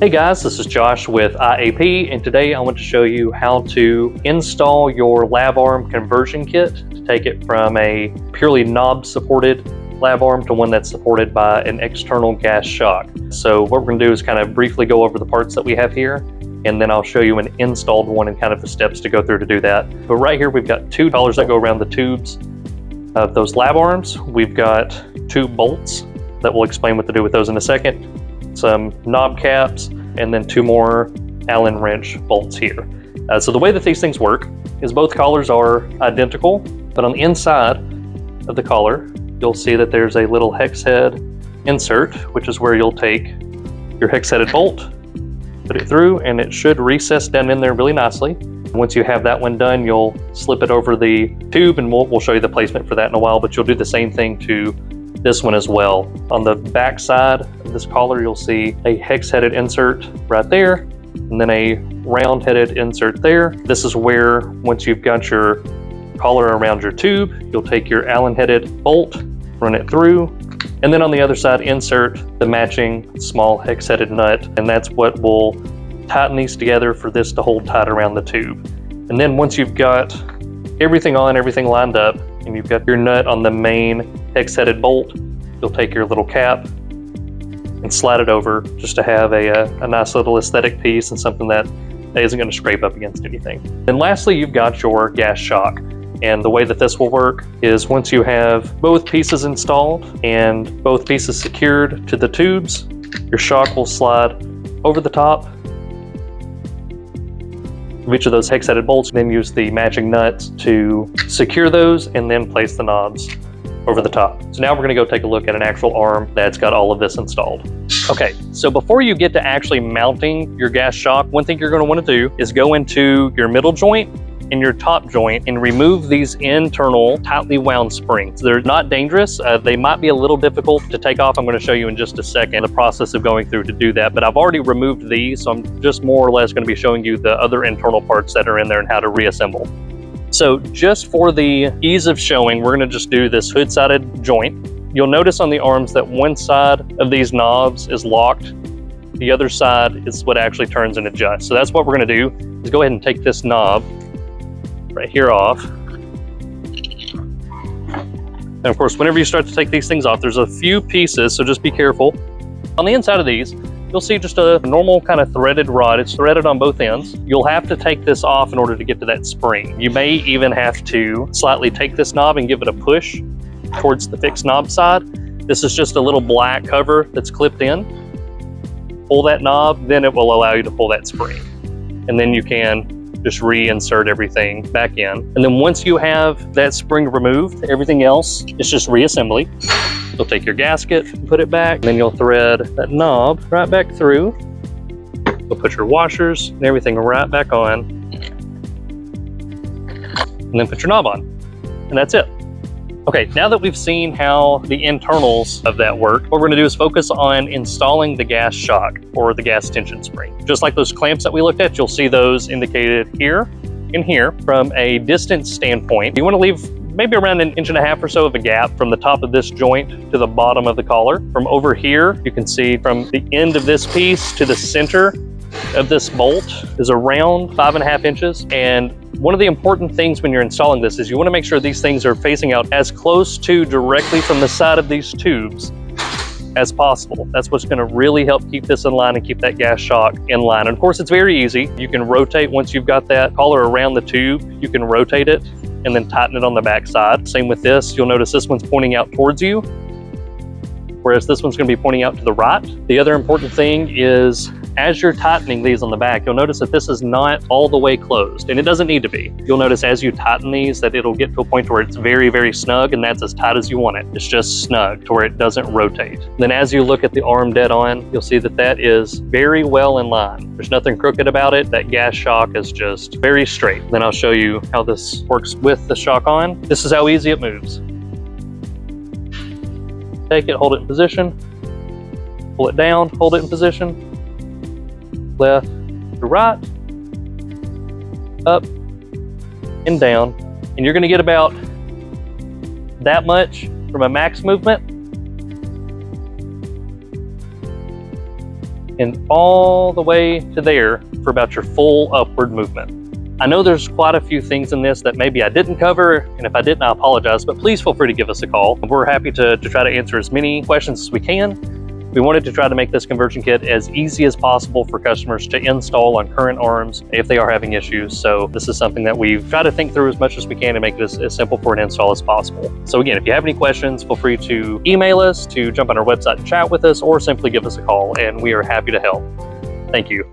Hey guys, this is Josh with IAP, and today I want to show you how to install your lab arm conversion kit to take it from a purely knob supported lab arm to one that's supported by an external gas shock. So what we're going to do is kind of briefly go over the parts that we have here, and then I'll show you an installed one and kind of the steps to go through to do that. But right here we've got two collars that go around the tubes of those lab arms. We've got two bolts that we'll explain what to do with those in a second, some knob caps, and then two more Allen wrench bolts here. So the way that these things work is both collars are identical, but on the inside of the collar, you'll see that there's a little hex head insert, which is where you'll take your hex headed bolt, put it through, and it should recess down in there really nicely. Once you have that one done, you'll slip it over the tube, and we'll show you the placement for that in a while, but you'll do the same thing to this one as well. On the back side of this collar, you'll see a hex-headed insert right there, and then a round-headed insert there. This is where, once you've got your collar around your tube, you'll take your Allen-headed bolt, run it through, and then on the other side, insert the matching small hex-headed nut, and that's what will tighten these together for this to hold tight around the tube. And then once you've got everything on, everything lined up, and you've got your nut on the main hex-headed bolt, you'll take your little cap and slide it over just to have a nice little aesthetic piece and something that isn't going to scrape up against anything. And lastly, you've got your gas shock. And the way that this will work is once you have both pieces installed and both pieces secured to the tubes, your shock will slide over the top of each of those hex-headed bolts, then use the matching nuts to secure those and then place the knobs over the top. So now we're going to go take a look at an actual arm that's got all of this installed. Okay, so before you get to actually mounting your gas shock, one thing you're going to want to do is go into your middle joint and your top joint and remove these internal tightly wound springs. They're not dangerous. They might be a little difficult to take off. I'm going to show you in just a second the process of going through to do that, but I've already removed these, so I'm just more or less going to be showing you the other internal parts that are in there and how to reassemble. So just for the ease of showing, we're going to just do this hood-sided joint. You'll notice on the arms that one side of these knobs is locked. The other side is what actually turns and adjusts. So that's what we're going to do, is go ahead and take this knob right here off. And of course, whenever you start to take these things off, there's a few pieces, so just be careful. On the inside of these, you'll see just a normal kind of threaded rod. It's threaded on both ends. You'll have to take this off in order to get to that spring. You may even have to slightly take this knob and give it a push towards the fixed knob side. This is just a little black cover that's clipped in. Pull that knob, then it will allow you to pull that spring. And then you can just reinsert everything back in. And then once you have that spring removed, everything else is just reassembly. You'll take your gasket and put it back, and then you'll thread that knob right back through. You'll put your washers and everything right back on, and then put your knob on, and that's it. Okay, now that we've seen how the internals of that work, what we're gonna do is focus on installing the gas shock or the gas tension spring. Just like those clamps that we looked at, you'll see those indicated here and here. From a distance standpoint, you wanna leave maybe around 1.5 inches or so of a gap from the top of this joint to the bottom of the collar. From over here, you can see from the end of this piece to the center of this bolt is around 5.5 inches. And one of the important things when you're installing this is you want to make sure these things are facing out as close to directly from the side of these tubes as possible. That's what's going to really help keep this in line and keep that gas shock in line. And of course, it's very easy. You can rotate once you've got that collar around the tube, you can rotate it and then tighten it on the back side. Same with this. You'll notice this one's pointing out towards you, whereas this one's going to be pointing out to the right. The other important thing is as you're tightening these on the back, you'll notice that this is not all the way closed, and it doesn't need to be. You'll notice as you tighten these that it'll get to a point where it's very, very snug, and that's as tight as you want it. It's just snug to where it doesn't rotate. Then as you look at the arm dead on, you'll see that that is very well in line. There's nothing crooked about it. That gas shock is just very straight. Then I'll show you how this works with the shock on. This is how easy it moves. Take it, hold it in position, pull it down, hold it in position, left to right, up and down, and you're going to get about that much from a max movement. and all the way to there for about your full upward movement. I know there's quite a few things in this that maybe I didn't cover, and if I didn't, I apologize, but please feel free to give us a call. We're happy to try to answer as many questions as we can. We wanted to try to make this conversion kit as easy as possible for customers to install on current arms if they are having issues. So this is something that we've tried to think through as much as we can to make it as simple for an install as possible. So again, if you have any questions, feel free to email us, to jump on our website and chat with us, or simply give us a call, and we are happy to help. Thank you.